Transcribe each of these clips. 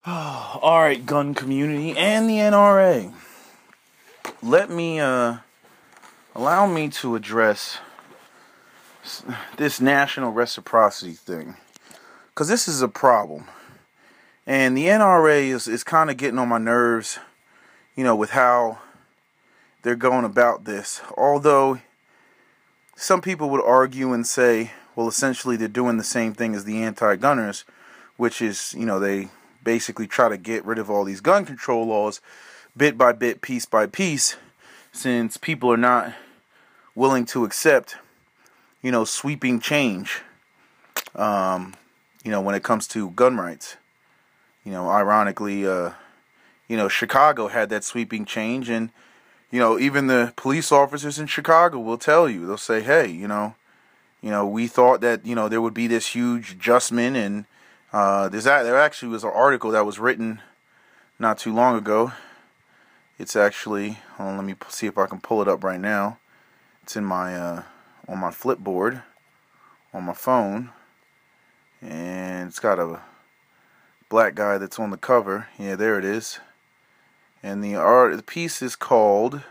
All right, gun community and the NRA. Allow me to address this national reciprocity thing, because this is a problem, and the NRA is kind of getting on my nerves, with how they're going about this. Although some people would argue and say, well, essentially they're doing the same thing as the anti-gunners, which is, they basically try to get rid of all these gun control laws bit by bit, piece by piece, since people are not willing to accept, sweeping change, when it comes to gun rights. Ironically, Chicago had that sweeping change, and, even the police officers in Chicago will tell you, they'll say, hey, we thought that, there would be this huge adjustment, and there actually was an article that was written not too long ago. It's actually, let me see if I can pull it up right now. It's in my on my Flipboard on my phone, and it's got a black guy that's on the cover. Yeah, there it is. And the piece is called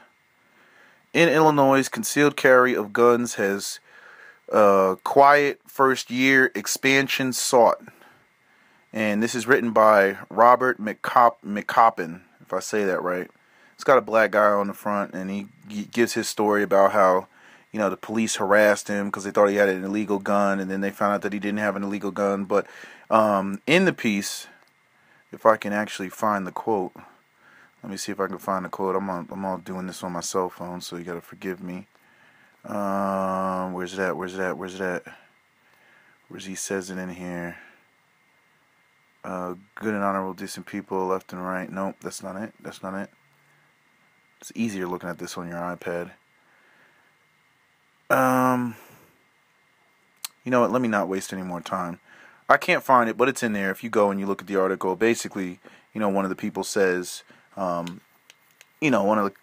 "In Illinois, Concealed Carry of Guns Has Quiet First Year Expansion Sought." And this is written by Robert McCoppin, if I say that right. It's got a black guy on the front, and he gives his story about how, the police harassed him because they thought he had an illegal gun, and then they found out that he didn't have an illegal gun. But in the piece, if I can actually find the quote, let me see if I can find the quote. I'm all doing this on my cell phone, so you gotta forgive me. Where's it at? Where's he says it in here? Good and honorable, decent people, left and right. Nope, that's not it. It's easier looking at this on your iPad. You know what? Let me not waste any more time. I can't find it, but it's in there. If you go and you look at the article, basically, one of the people says, one of the,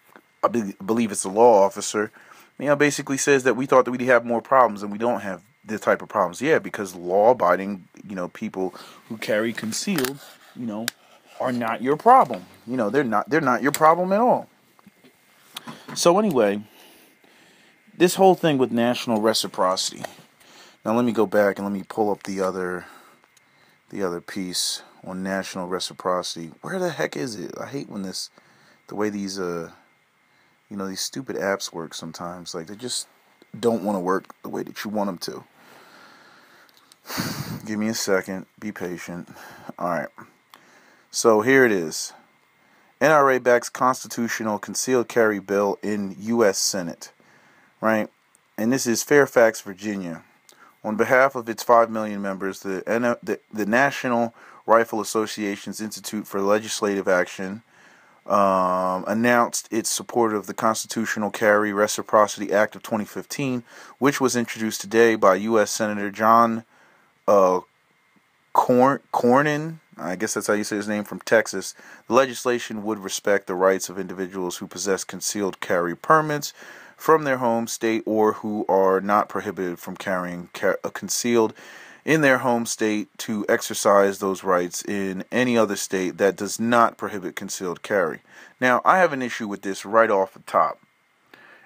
I believe it's a law officer, basically says that we thought that we'd have more problems, and we don't have this type of problems. Yeah, because law-abiding, people who carry concealed, are not your problem. They're not your problem at all. So anyway, this whole thing with national reciprocity. Now let me go back and let me pull up the other piece on national reciprocity. Where the heck is it? I hate when the way these these stupid apps work sometimes. Like, they just don't want to work the way that you want them to. Give me a second. Be patient. All right. So here it is. NRA backs constitutional concealed carry bill in U.S. Senate. Right? And this is Fairfax, Virginia. On behalf of its 5 million members, the National Rifle Association's Institute for Legislative Action announced its support of the Constitutional Carry Reciprocity Act of 2015, which was introduced today by U.S. Senator John Cornyn. I guess that's how you say his name, from Texas. The legislation would respect the rights of individuals who possess concealed carry permits from their home state or who are not prohibited from carrying concealed in their home state to exercise those rights in any other state that does not prohibit concealed carry. Now, I have an issue with this right off the top.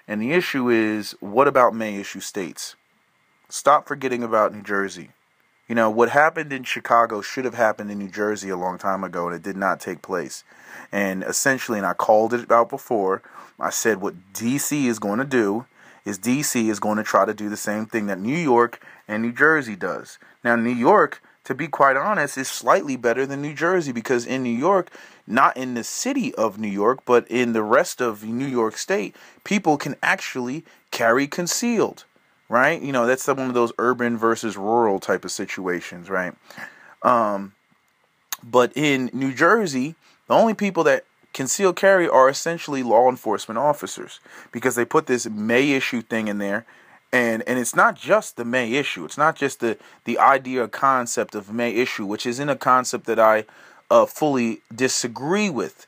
And the issue is, what about may issue states? Stop forgetting about New Jersey. What happened in Chicago should have happened in New Jersey a long time ago, and it did not take place. And essentially, and I called it out before, I said what D.C. is going to do is D.C. is going to try to do the same thing that New York and New Jersey does. Now, New York, to be quite honest, is slightly better than New Jersey, because in New York, not in the city of New York, but in the rest of New York State, people can actually carry concealed. Right? That's one of those urban versus rural type of situations, right? But in New Jersey, the only people that conceal carry are essentially law enforcement officers, because they put this may issue thing in there. And it's not just the may issue. It's not just the idea or concept of may issue, which isn't a concept that I fully disagree with.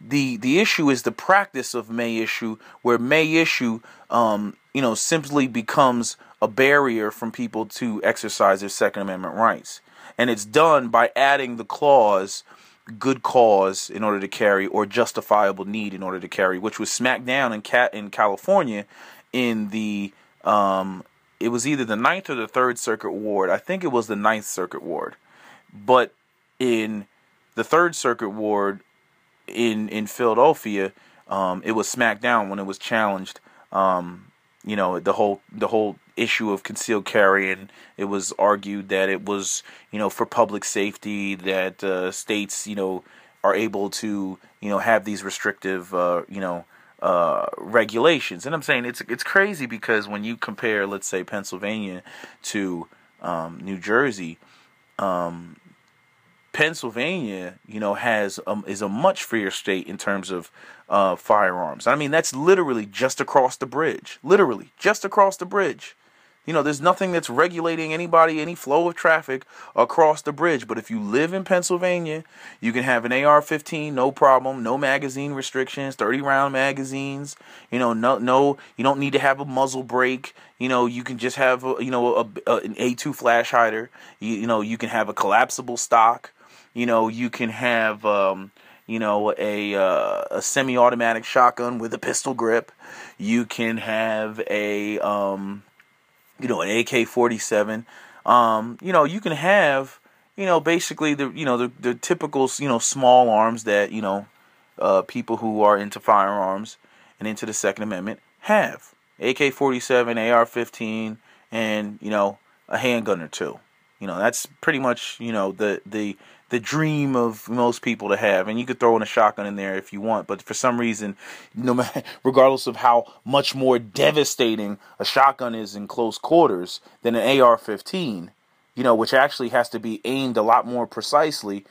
The issue is the practice of may issue, where may issue simply becomes a barrier from people to exercise their Second Amendment rights. And it's done by adding the clause, good cause in order to carry, or justifiable need in order to carry, which was smacked down in California in the, it was either the Ninth or the Third Circuit Ward. I think it was the Ninth Circuit Ward. But in the Third Circuit Ward in Philadelphia, it was smacked down when it was challenged. The whole issue of concealed carry, and it was argued that it was, for public safety, that states, are able to, have these restrictive, regulations. And I'm saying it's crazy, because when you compare, let's say, Pennsylvania to New Jersey, Pennsylvania, is a much freer state in terms of firearms. I mean, that's literally just across the bridge. Literally just across the bridge. There's nothing that's regulating any flow of traffic across the bridge. But if you live in Pennsylvania, you can have an AR-15, no problem, no magazine restrictions, 30-round magazines. No, you don't need to have a muzzle brake. You can just have an A2 flash hider. You can have a collapsible stock. You can have a semi-automatic shotgun with a pistol grip. You can have an AK-47. You can have, basically the typical, small arms that, people who are into firearms and into the Second Amendment have. AK-47, AR-15, and, a handgun or two. That's pretty much, the dream of most people to have. And you could throw in a shotgun in there if you want, but for some reason, regardless of how much more devastating a shotgun is in close quarters than an AR-15, which actually has to be aimed a lot more precisely.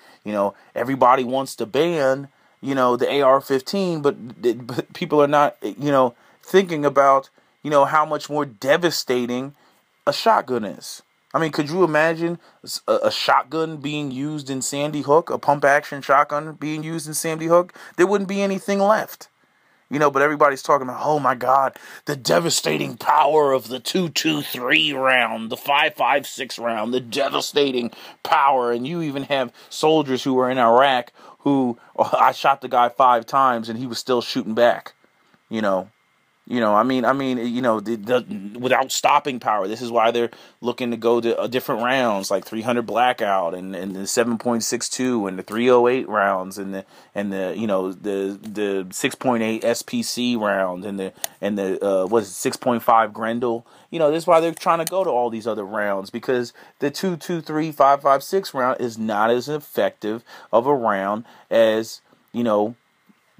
Everybody wants to ban, the AR-15, but people are not, thinking about, how much more devastating a shotgun is. I mean, could you imagine a shotgun being used in Sandy Hook, a pump-action shotgun being used in Sandy Hook? There wouldn't be anything left. But everybody's talking about, oh my God, the devastating power of the 2.23 round, the 5.56 round, the devastating power. And you even have soldiers who were in Iraq who, I shot the guy 5 times and he was still shooting back, without stopping power. This is why they're looking to go to different rounds, like 300 blackout and the 7.62 and the 308 rounds and the 6.8 SPC round and the 6.5 Grendel. This is why they're trying to go to all these other rounds, because the 2.23 5.56 round is not as effective of a round as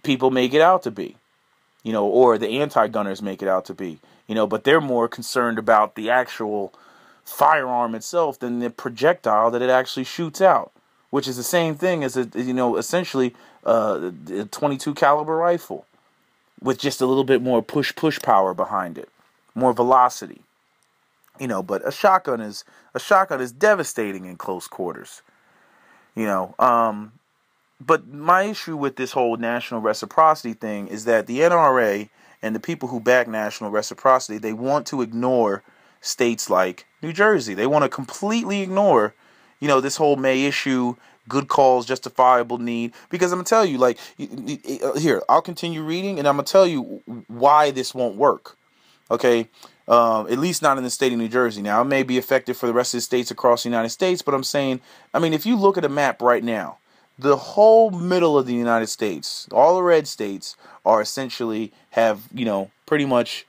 people make it out to be. Or the anti-gunners make it out to be, but they're more concerned about the actual firearm itself than the projectile that it actually shoots out, which is the same thing as essentially a 22 caliber rifle with just a little bit more push power behind it, more velocity, but a shotgun is devastating in close quarters, But my issue with this whole national reciprocity thing is that the NRA and the people who back national reciprocity, they want to ignore states like New Jersey. They want to completely ignore, this whole may issue, good cause, justifiable need. Because I'm going to tell you, here, I'll continue reading and I'm going to tell you why this won't work. Okay? At least not in the state of New Jersey. Now, it may be effective for the rest of the states across the United States, but I'm saying, if you look at a map right now, the whole middle of the United States, all the red states are essentially have, pretty much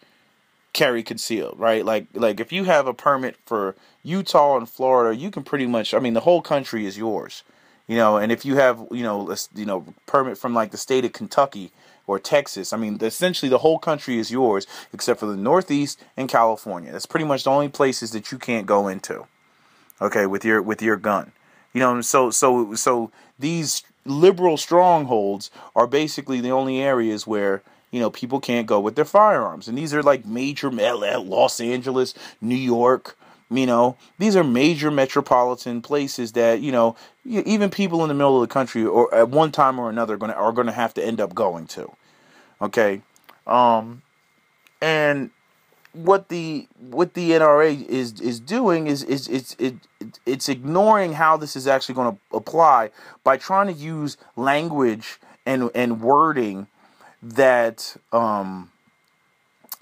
carry concealed, right? Like if you have a permit for Utah and Florida, you can pretty much, the whole country is yours, and if you have, permit from like the state of Kentucky or Texas, essentially the whole country is yours except for the Northeast and California. That's pretty much the only places that you can't go into, okay, with your gun. So these liberal strongholds are basically the only areas where, people can't go with their firearms. And these are like major, Los Angeles, New York, these are major metropolitan places that, even people in the middle of the country or at one time or another are going to have to end up going to. Okay. And what the NRA is doing is it's ignoring how this is actually going to apply by trying to use language and wording that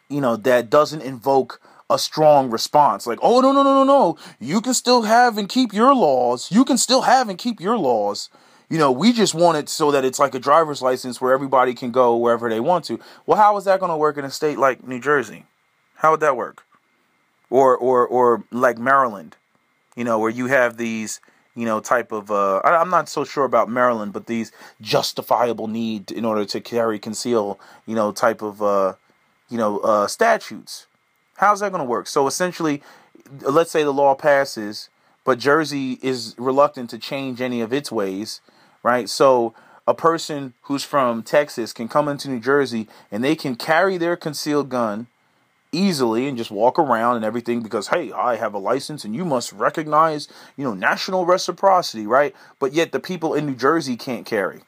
that doesn't invoke a strong response. Like, oh, no, you can still have and keep your laws. You can still have and keep your laws. We just want it so that it's like a driver's license where everybody can go wherever they want to. Well, how is that going to work in a state like New Jersey? How would that work? Or like Maryland, where you have these, type of, I'm not so sure about Maryland, but these justifiable need in order to carry, conceal, type of, statutes. How's that going to work? So essentially, let's say the law passes, but Jersey is reluctant to change any of its ways, right? So a person who's from Texas can come into New Jersey and they can carry their concealed gun easily and just walk around and everything because, hey, I have a license and you must recognize, national reciprocity, right? But yet the people in New Jersey can't carry,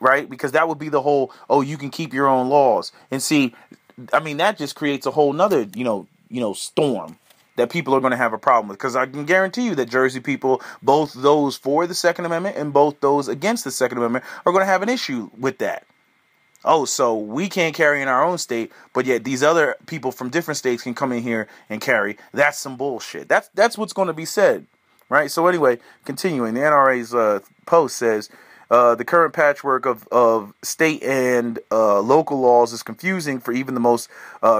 right? Because that would be the whole, oh, you can keep your own laws. And see, I mean, that just creates a whole nother, storm that people are going to have a problem with. Because I can guarantee you that Jersey people, both those for the Second Amendment and both those against the Second Amendment, are going to have an issue with that. Oh, so we can't carry in our own state, but yet these other people from different states can come in here and carry. That's some bullshit. That's what's going to be said, right? So anyway, continuing, the NRA's post says, the current patchwork of state and local laws is confusing for even the most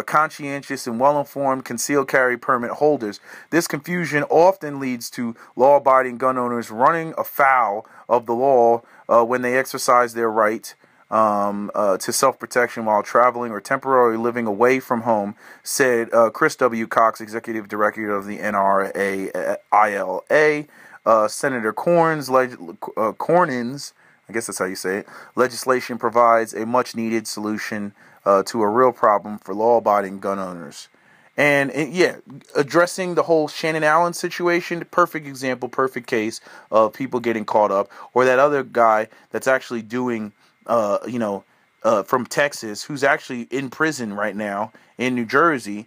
conscientious and well-informed concealed carry permit holders. This confusion often leads to law-abiding gun owners running afoul of the law when they exercise their right to self-protection while traveling or temporarily living away from home, said Chris W. Cox, Executive Director of the NRA-ILA. Senator Cornyn's, I guess that's how you say it, legislation provides a much-needed solution to a real problem for law-abiding gun owners. And addressing the whole Shannon Allen situation, perfect example, perfect case of people getting caught up, or that other guy that's actually doing from Texas, who's actually in prison right now in New Jersey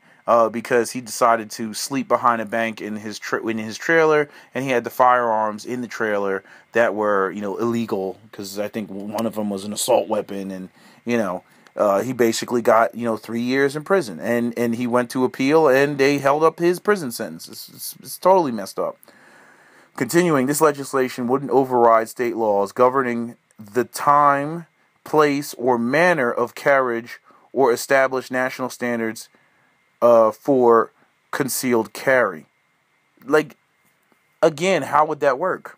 because he decided to sleep behind a bank in his trailer, and he had the firearms in the trailer that were illegal because I think one of them was an assault weapon, and he basically got 3 years in prison, and he went to appeal, and they held up his prison sentence. It's totally messed up. Continuing, this legislation wouldn't override state laws governing the time, place, or manner of carriage or establish national standards for concealed carry. Like, again, how would that work?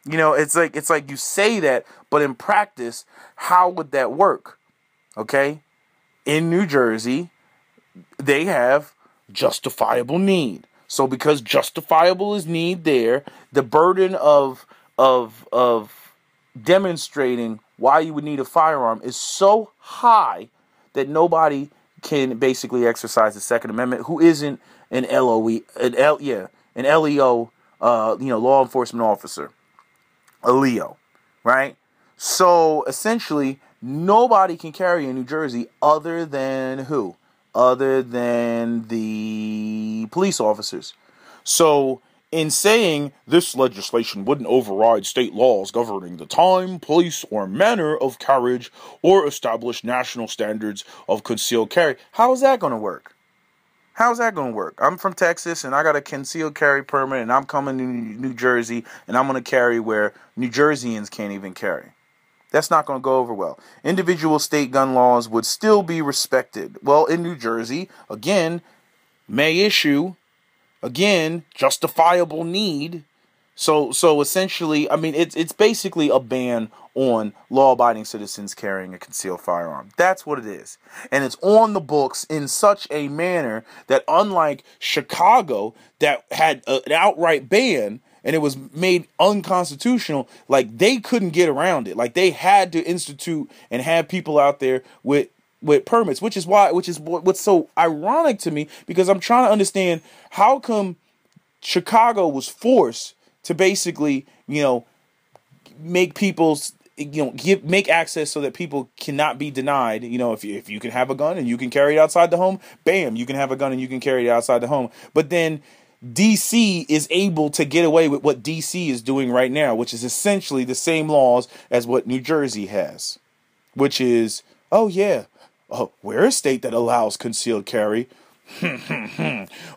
It's like you say that, but in practice, how would that work? Okay? In New Jersey, they have justifiable need. So because justifiable is need there, the burden of demonstrating why you would need a firearm is so high that nobody can basically exercise the Second Amendment who isn't an LEO, law enforcement officer, a Leo, right? So essentially, nobody can carry in New Jersey other than who? Other than the police officers. So in saying this legislation wouldn't override state laws governing the time, place, or manner of carriage or establish national standards of concealed carry, how is that going to work? How's that going to work? I'm from Texas and I got a concealed carry permit and I'm coming to New Jersey and I'm going to carry where New Jerseyans can't even carry. That's not going to go over well. Individual state gun laws would still be respected. Well, in New Jersey, again, may issue, again, justifiable need. So essentially, I mean, it's basically a ban on law-abiding citizens carrying a concealed firearm. That's what it is. And it's on the books in such a manner that, unlike Chicago, that had an outright ban, and it was made unconstitutional, like, they couldn't get around it. Like, they had to institute and have people out there with permits, which is what's so ironic to me, because I'm trying to understand how come Chicago was forced to basically, make people make access so that people cannot be denied. If you can have a gun and you can carry it outside the home, bam, you can have a gun and you can carry it outside the home. But then DC is able to get away with what DC is doing right now, which is essentially the same laws as what New Jersey has, which is, we're a state that allows concealed carry.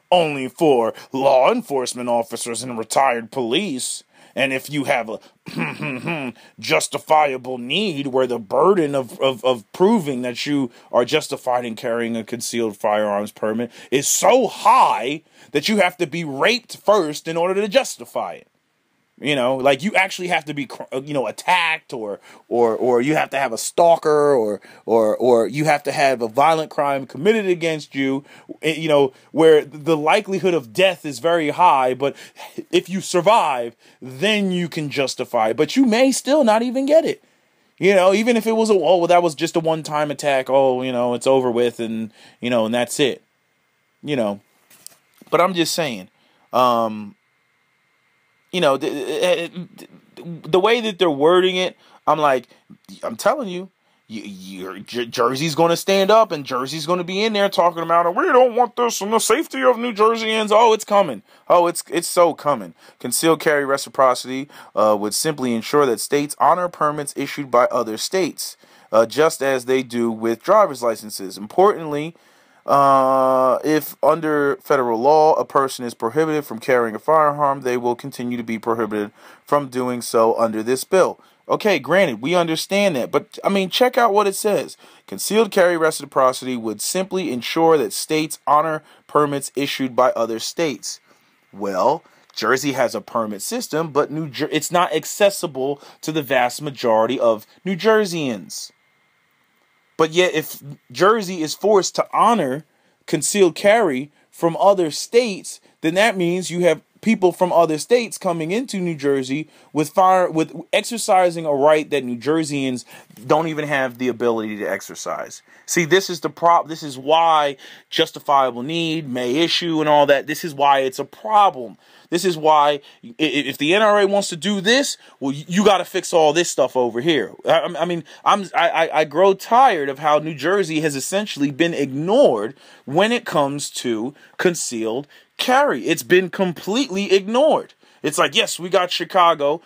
Only for law enforcement officers and retired police. And if you have a justifiable need where the burden of proving that you are justified in carrying a concealed firearms permit is so high that you have to be raped first in order to justify it. Like you actually have to be, attacked or you have to have a stalker or you have to have a violent crime committed against you, where the likelihood of death is very high. But if you survive, then you can justify it. But you may still not even get it. Even if it was that was just a one-time attack. It's over with and that's it. But I'm just saying, the way that they're wording it, I'm telling you, Jersey's going to stand up and Jersey's going to be in there talking about, we don't want this and the safety of New Jerseyans. Oh, it's coming. Oh, it's so coming. Concealed carry reciprocity would simply ensure that states honor permits issued by other states, just as they do with driver's licenses. Importantly, if under federal law a person is prohibited from carrying a firearm, they will continue to be prohibited from doing so under this bill. Okay, granted, we understand that, but check out what it says. Concealed carry reciprocity would simply ensure that states honor permits issued by other states. Well, Jersey has a permit system, but it's not accessible to the vast majority of New Jerseyans. But yet, if Jersey is forced to honor concealed carry from other states, then that means you have people from other states coming into New Jersey with exercising a right that New Jerseyans don't even have the ability to exercise. See, this is this is why justifiable need, may issue, and all that. This is why it's a problem. This is why if the NRA wants to do this, well, you got to fix all this stuff over here. I grow tired of how New Jersey has essentially been ignored when it comes to concealed carry. It's been completely ignored. It's like, yes, we got Chicago.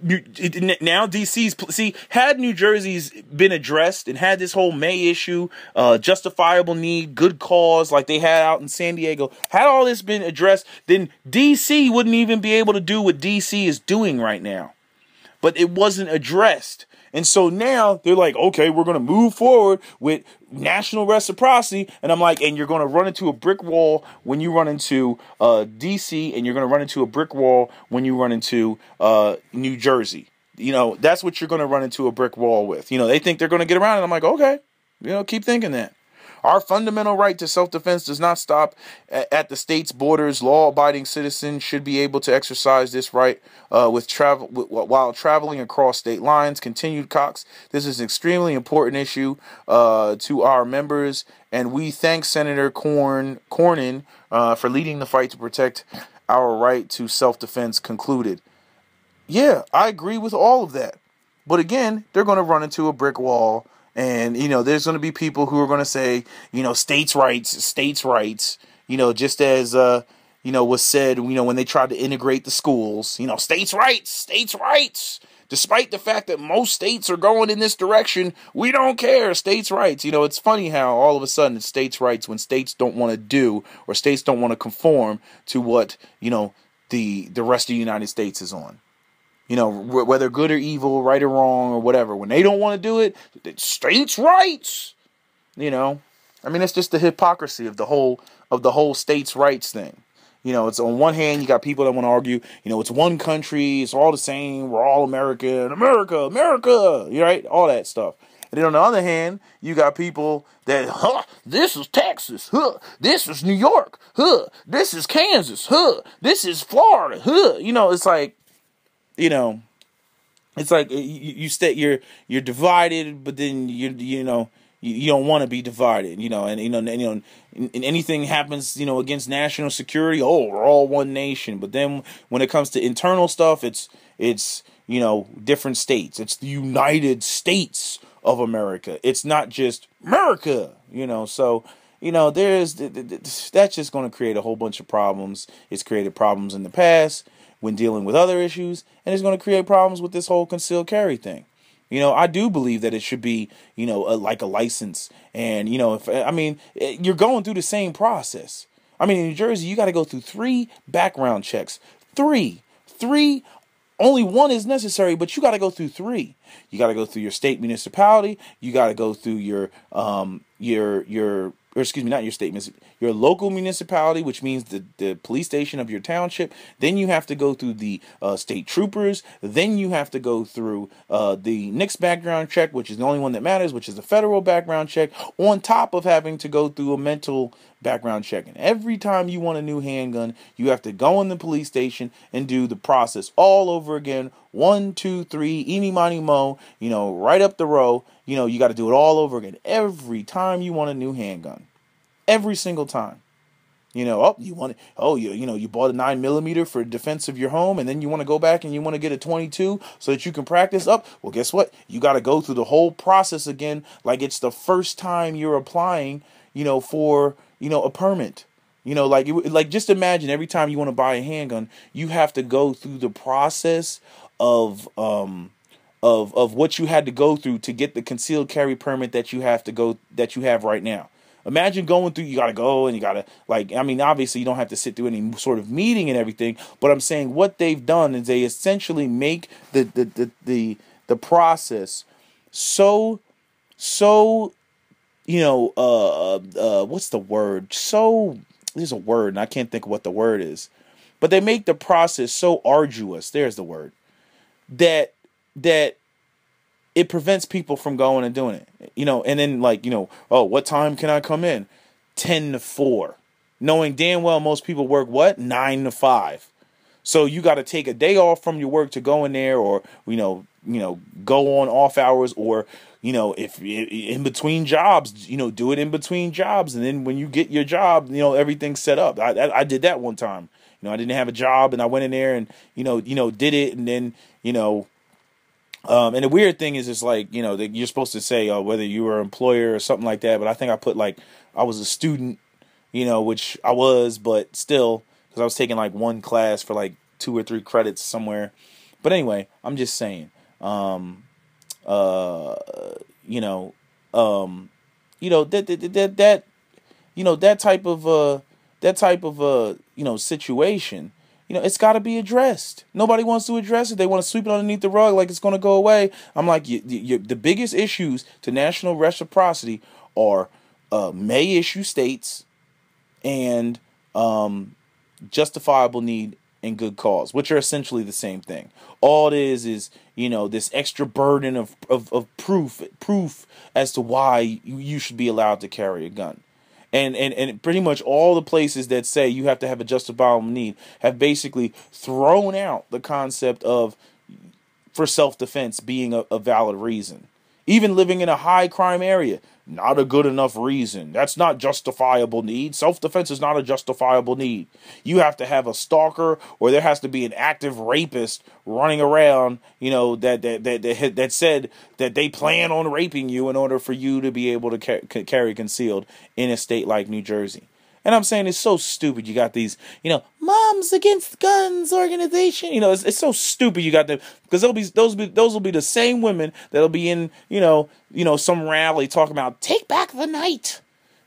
Now DC's, had New Jersey's been addressed and had this whole May issue, justifiable need, good cause, like they had out in San Diego, had all this been addressed, then DC wouldn't even be able to do what DC is doing right now. But it wasn't addressed. And so now they're like, okay, we're going to move forward with national reciprocity. And I'm like, and you're going to run into a brick wall when you run into D.C. and you're going to run into a brick wall when you run into New Jersey. That's what you're going to run into a brick wall with. They think they're going to get around it. I'm like, okay, keep thinking that. Our fundamental right to self-defense does not stop at the state's borders. Law-abiding citizens should be able to exercise this right while traveling across state lines. Continued Cox. This is an extremely important issue to our members, and we thank Senator Cornyn for leading the fight to protect our right to self-defense. Concluded. Yeah, I agree with all of that, but again, they're going to run into a brick wall. And, there's going to be people who are going to say, states' rights, just as, was said, when they tried to integrate the schools, states' rights. Despite the fact that most states are going in this direction, we don't care, states' rights. It's funny how all of a sudden it's states' rights when states don't want to do or states don't want to conform to what, the rest of the United States is on. Whether good or evil, right or wrong, or whatever. When they don't want to do it, it's states' rights. It's just the hypocrisy of the whole states' rights thing. It's on one hand, you got people that want to argue, it's one country, it's all the same, we're all American, America, right? All that stuff. And then on the other hand, you got people that, this is Texas, this is New York, this is Kansas, this is Florida, it's like, it's like you're divided, but then you you don't want to be divided, and anything happens, against national security, we're all one nation. But then when it comes to internal stuff, it's different states. It's the United States of America. It's not just America, So, that's just going to create a whole bunch of problems. It's created problems in the past when dealing with other issues, and it's going to create problems with this whole concealed carry thing. I do believe that it should be, like a license. And, you're going through the same process. In New Jersey, you got to go through 3 background checks. 3. Only 1 is necessary, but you got to go through 3. You got to go through your state municipality. You got to go through your not your state, your local municipality, which means the police station of your township. Then you have to go through the state troopers. Then you have to go through the next background check, which is the only one that matters, which is a federal background check, on top of having to go through a mental background check. And every time you want a new handgun, you have to go in the police station and do the process all over again. 1, 2, 3, eeny, miny, mo, right up the row. You got to do it all over again every time you want a new handgun. Every single time. You bought a 9mm for defense of your home, and then you want to go back and you want to get a 22 so that you can practice up. Well, guess what? You got to go through the whole process again, like it's the first time you're applying, for, a permit. Just imagine every time you want to buy a handgun, you have to go through the process of what you had to go through to get the concealed carry permit that you have right now. Imagine going through, you got to go and you got to, obviously you don't have to sit through any sort of meeting and everything, but I'm saying what they've done is they essentially make the process so what's the word? There's a word and I can't think of what the word is, but they make the process so arduous. There's the word. That it prevents people from going and doing it, and then what time can I come in? 10 to 4, knowing damn well most people work 9 to 5. So you got to take a day off from your work to go in there, or, go on off hours, or, if in between jobs, do it in between jobs. And then when you get your job, everything's set up. I did that one time. I didn't have a job and I went in there and, did it. And then, and the weird thing is, it's that you're supposed to say whether you were an employer or something like that. But I think I put I was a student, which I was, but still, because I was taking one class for 2 or 3 credits somewhere. But anyway, I'm just saying, that type of situation. It's got to be addressed. Nobody wants to address it. They want to sweep it underneath the rug like it's going to go away. I'm like, the biggest issues to national reciprocity are may issue states and justifiable need and good cause, which are essentially the same thing. All it is this extra burden of proof as to why you should be allowed to carry a gun. And pretty much all the places that say you have to have a justifiable need have basically thrown out the concept of for self-defense being a valid reason. Even living in a high crime area, not a good enough reason. That's not justifiable need. Self-defense is not a justifiable need. You have to have a stalker, or there has to be an active rapist running around, that said that they plan on raping you in order for you to be able to carry concealed in a state like New Jersey. And I'm saying it's so stupid. You got these, Moms Against Guns organization. It's so stupid. You got them, because those will be the same women that'll be in, some rally talking about take back the night.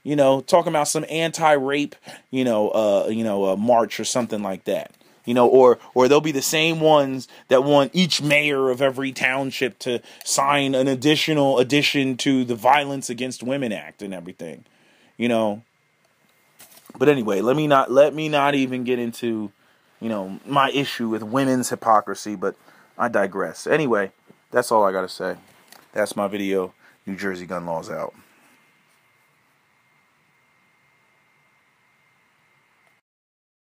Talking about some anti-rape, march or something like that. Or they'll be the same ones that want each mayor of every township to sign an additional addition to the Violence Against Women Act and everything. But anyway, let me not even get into, my issue with women's hypocrisy, but I digress. Anyway, that's all I got to say. That's my video. New Jersey gun laws out.